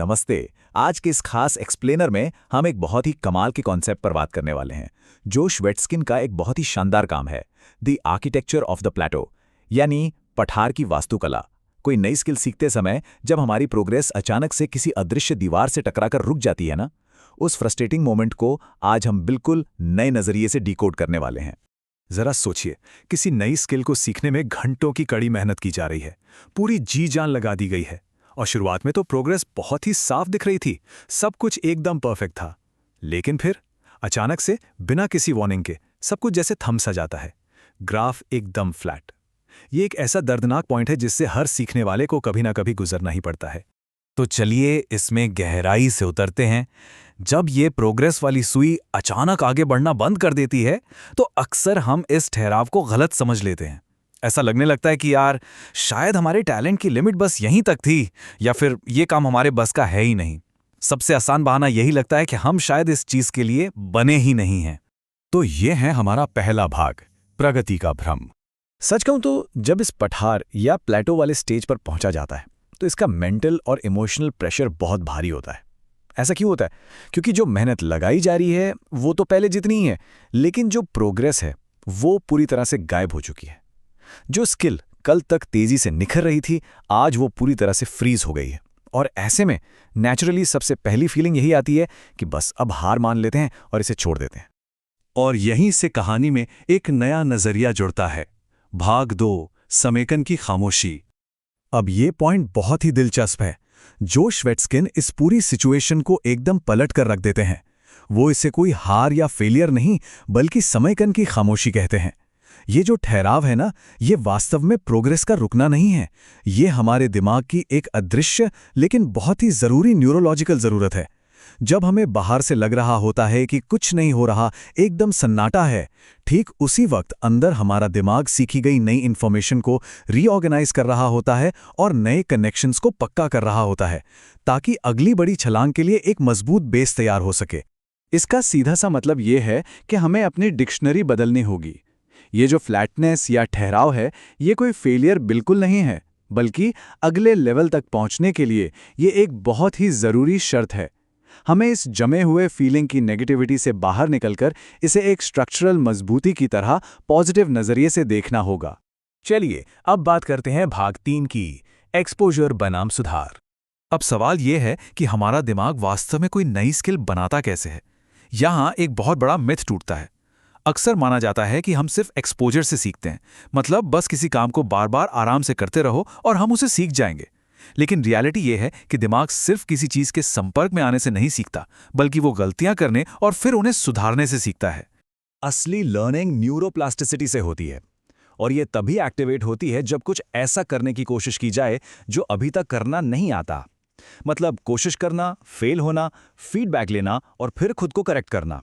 नमस्ते। आज के इस खास एक्सप्लेनर में हम एक बहुत ही कमाल के कॉन्सेप्ट पर बात करने वाले हैं जो श्वेटस्किन का एक बहुत ही शानदार काम है, द आर्किटेक्चर ऑफ द प्लेटो, यानी पठार की वास्तुकला। कोई नई स्किल सीखते समय जब हमारी प्रोग्रेस अचानक से किसी अदृश्य दीवार से टकराकर रुक जाती है ना, उस फ्रस्ट्रेटिंग मोमेंट को आज हम बिल्कुल नए नजरिए से डिकोड करने वाले हैं। जरा सोचिए, किसी नई स्किल को सीखने में घंटों की कड़ी मेहनत की जा रही है, पूरी जी जान लगा दी गई है और शुरुआत में तो प्रोग्रेस बहुत ही साफ दिख रही थी, सब कुछ एकदम परफेक्ट था। लेकिन फिर अचानक से बिना किसी वार्निंग के सब कुछ जैसे थम सा जाता है, ग्राफ एकदम फ्लैट। ये एक ऐसा दर्दनाक पॉइंट है जिससे हर सीखने वाले को कभी ना कभी गुजरना ही पड़ता है। तो चलिए इसमें गहराई से उतरते हैं। जब ये प्रोग्रेस वाली सुई अचानक आगे बढ़ना बंद कर देती है तो अक्सर हम इस ठहराव को गलत समझ लेते हैं। ऐसा लगने लगता है कि यार शायद हमारे टैलेंट की लिमिट बस यहीं तक थी, या फिर ये काम हमारे बस का है ही नहीं। सबसे आसान बहाना यही लगता है कि हम शायद इस चीज के लिए बने ही नहीं हैं। तो ये है हमारा पहला भाग, प्रगति का भ्रम। सच कहूं तो जब इस पठार या प्लेटो वाले स्टेज पर पहुंचा जाता है तो इसका मेंटल और इमोशनल प्रेशर बहुत भारी होता है। ऐसा क्यों होता है? क्योंकि जो मेहनत लगाई जा रही है वो तो पहले जितनी ही है, लेकिन जो प्रोग्रेस है वो पूरी तरह से गायब हो चुकी है। जो स्किल कल तक तेजी से निखर रही थी, आज वो पूरी तरह से फ्रीज हो गई है। और ऐसे में नेचुरली सबसे पहली फीलिंग यही आती है कि बस अब हार मान लेते हैं और इसे छोड़ देते हैं। और यहीं से कहानी में एक नया नजरिया जुड़ता है। भाग 2, समेकन की खामोशी। अब ये पॉइंट बहुत ही दिलचस्प है। जो श्वेटस्किन इस पूरी सिचुएशन को एकदम पलट कर रख देते हैं। वो इसे कोई हार या फेलियर नहीं, बल्कि समेकन की खामोशी कहते हैं। ये जो ठहराव है ना, ये वास्तव में प्रोग्रेस का रुकना नहीं है। ये हमारे दिमाग की एक अदृश्य लेकिन बहुत ही जरूरी न्यूरोलॉजिकल जरूरत है। जब हमें बाहर से लग रहा होता है कि कुछ नहीं हो रहा, एकदम सन्नाटा है, ठीक उसी वक्त अंदर हमारा दिमाग सीखी गई नई इंफॉर्मेशन को रीऑर्गेनाइज कर रहा होता है और नए कनेक्शंस को पक्का कर रहा होता है, ताकि अगली बड़ी छलांग के लिए एक मजबूत बेस तैयार हो सके। इसका सीधा सा मतलब ये है कि हमें अपनी डिक्शनरी बदलनी होगी। ये जो फ्लैटनेस या ठहराव है, ये कोई फेलियर बिल्कुल नहीं है, बल्कि अगले लेवल तक पहुंचने के लिए ये एक बहुत ही ज़रूरी शर्त है। हमें इस जमे हुए फीलिंग की नेगेटिविटी से बाहर निकलकर इसे एक स्ट्रक्चरल मजबूती की तरह पॉजिटिव नज़रिए से देखना होगा। चलिए अब बात करते हैं भाग 3 की, एक्सपोजर बनाम सुधार। अब सवाल यह है कि हमारा दिमाग वास्तव में कोई नई स्किल बनाता कैसे है। यहाँ एक बहुत बड़ा मिथ टूटता है। अक्सर माना जाता है कि हम सिर्फ एक्सपोजर से सीखते हैं, मतलब बस किसी काम को बार बार आराम से करते रहो और हम उसे सीख जाएंगे। लेकिन रियलिटी यह है कि दिमाग सिर्फ किसी चीज के संपर्क में आने से नहीं सीखता, बल्कि वो गलतियां करने और फिर उन्हें सुधारने से सीखता है। असली लर्निंग न्यूरोप्लास्टिसिटी से होती है, और ये तभी एक्टिवेट होती है जब कुछ ऐसा करने की कोशिश की जाए जो अभी तक करना नहीं आता। मतलब कोशिश करना, फेल होना, फीडबैक लेना और फिर खुद को करेक्ट करना।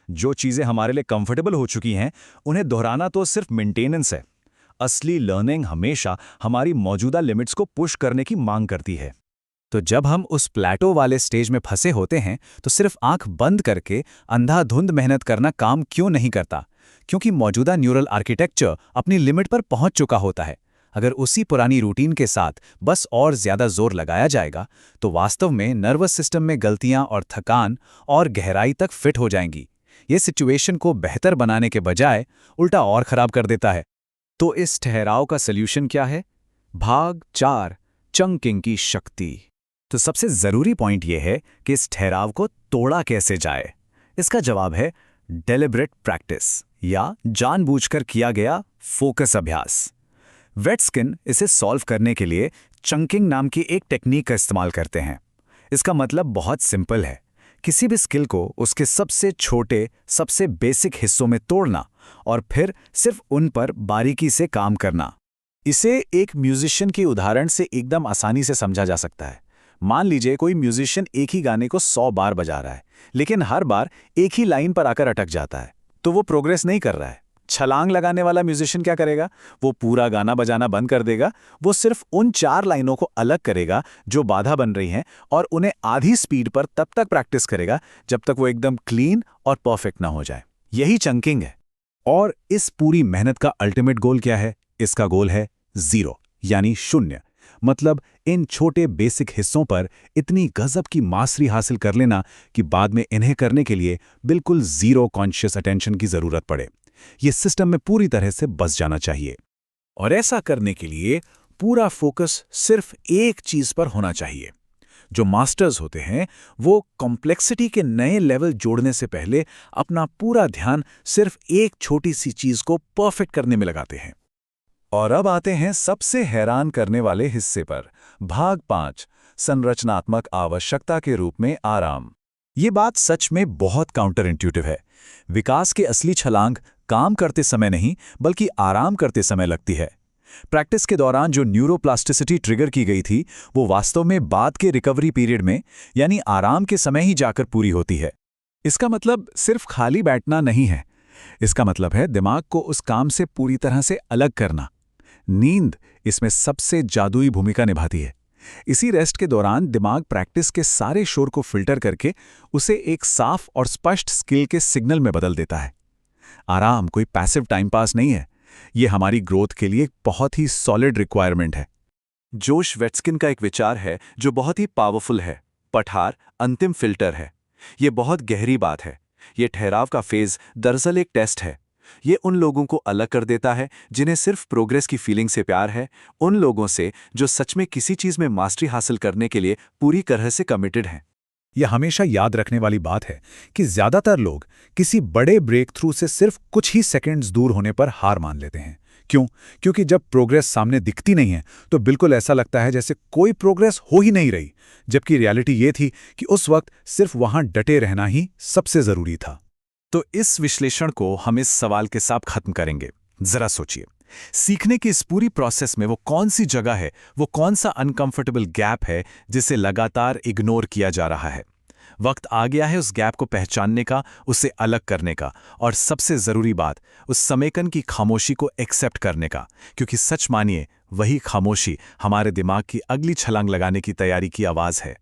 जो चीज़ें हमारे लिए कंफर्टेबल हो चुकी हैं, उन्हें दोहराना तो सिर्फ मेंटेनेंस है। असली लर्निंग हमेशा हमारी मौजूदा लिमिट्स को पुश करने की मांग करती है। तो जब हम उस प्लेटो वाले स्टेज में फंसे होते हैं तो सिर्फ आंख बंद करके अंधाधुंध मेहनत करना काम क्यों नहीं करता? क्योंकि मौजूदा न्यूरल आर्किटेक्चर अपनी लिमिट पर पहुंच चुका होता है। अगर उसी पुरानी रूटीन के साथ बस और ज्यादा जोर लगाया जाएगा तो वास्तव में नर्वस सिस्टम में गलतियां और थकान और गहराई तक फिट हो जाएंगी। ये सिचुएशन को बेहतर बनाने के बजाय उल्टा और खराब कर देता है। तो इस ठहराव का सल्यूशन क्या है? भाग 4, चंकिंग की शक्ति। तो सबसे जरूरी पॉइंट यह है कि इस ठहराव को तोड़ा कैसे जाए। इसका जवाब है डेलिब्रेट प्रैक्टिस, या जानबूझकर किया गया फोकस अभ्यास। वेटस्किन इसे सॉल्व करने के लिए चंकिंग नाम की एक टेक्निक का इस्तेमाल करते हैं। इसका मतलब बहुत सिंपल है, किसी भी स्किल को उसके सबसे छोटे, सबसे बेसिक हिस्सों में तोड़ना और फिर सिर्फ उन पर बारीकी से काम करना। इसे एक म्यूजिशियन के उदाहरण से एकदम आसानी से समझा जा सकता है। मान लीजिए कोई म्यूजिशियन एक ही गाने को 100 बार बजा रहा है, लेकिन हर बार एक ही लाइन पर आकर अटक जाता है, तो वो प्रोग्रेस नहीं कर रहा है। छलांग लगाने वाला म्यूजिशियन क्या करेगा? वो पूरा गाना बजाना बंद कर देगा। वो सिर्फ उन 4 लाइनों को अलग करेगा जो बाधा बन रही हैं, और उन्हें आधी स्पीड पर तब तक प्रैक्टिस करेगा जब तक वो एकदम क्लीन और परफेक्ट ना हो जाए। यही चंकिंग है। और इस पूरी मेहनत का अल्टीमेट गोल क्या है? इसका गोल है 0, यानी 0। मतलब इन छोटे बेसिक हिस्सों पर इतनी गजब की मास्टरी हासिल कर लेना कि बाद में इन्हें करने के लिए बिल्कुल जीरो कॉन्शियस अटेंशन की जरूरत पड़े। ये सिस्टम में पूरी तरह से बस जाना चाहिए। और ऐसा करने के लिए पूरा फोकस सिर्फ एक चीज पर होना चाहिए। जो मास्टर्स होते हैं वो कॉम्प्लेक्सिटी के नए लेवल जोड़ने से पहले अपना पूरा ध्यान सिर्फ एक छोटी सी चीज को परफेक्ट करने में लगाते हैं। और अब आते हैं सबसे हैरान करने वाले हिस्से पर, भाग 5, संरचनात्मक आवश्यकता के रूप में आराम। ये बात सच में बहुत काउंटर इंट्यूटिव है। विकास की असली छलांग काम करते समय नहीं बल्कि आराम करते समय लगती है। प्रैक्टिस के दौरान जो न्यूरोप्लास्टिसिटी ट्रिगर की गई थी वो वास्तव में बाद के रिकवरी पीरियड में यानी आराम के समय ही जाकर पूरी होती है। इसका मतलब सिर्फ खाली बैठना नहीं है। इसका मतलब है दिमाग को उस काम से पूरी तरह से अलग करना। नींद इसमें सबसे जादुई भूमिका निभाती है। इसी रेस्ट के दौरान दिमाग प्रैक्टिस के सारे शोर को फिल्टर करके उसे एक साफ और स्पष्ट स्किल के सिग्नल में बदल देता है। आराम कोई पैसिव टाइम पास नहीं है, ये हमारी ग्रोथ के लिए एक बहुत ही सॉलिड रिक्वायरमेंट है। जोश वेट्सकिन का एक विचार है जो बहुत ही पावरफुल है, पठार अंतिम फिल्टर है। ये बहुत गहरी बात है। ये ठहराव का फेज दरअसल एक टेस्ट है। ये उन लोगों को अलग कर देता है जिन्हें सिर्फ प्रोग्रेस की फीलिंग से प्यार है, उन लोगों से जो सच में किसी चीज में मास्टरी हासिल करने के लिए पूरी तरह से कमिटेड हैं। यह हमेशा याद रखने वाली बात है कि ज्यादातर लोग किसी बड़े ब्रेक थ्रू से सिर्फ कुछ ही सेकंड्स दूर होने पर हार मान लेते हैं। क्यों? क्योंकि जब प्रोग्रेस सामने दिखती नहीं है तो बिल्कुल ऐसा लगता है जैसे कोई प्रोग्रेस हो ही नहीं रही, जबकि रियलिटी ये थी कि उस वक्त सिर्फ वहां डटे रहना ही सबसे जरूरी था। तो इस विश्लेषण को हम इस सवाल के साथ खत्म करेंगे। जरा सोचिए, सीखने की इस पूरी प्रोसेस में वो कौन सी जगह है, वो कौन सा अनकंफर्टेबल गैप है जिसे लगातार इग्नोर किया जा रहा है। वक्त आ गया है उस गैप को पहचानने का, उसे अलग करने का, और सबसे जरूरी बात, उस समेकन की खामोशी को एक्सेप्ट करने का, क्योंकि सच मानिए वही खामोशी हमारे दिमाग की अगली छलांग लगाने की तैयारी की आवाज है।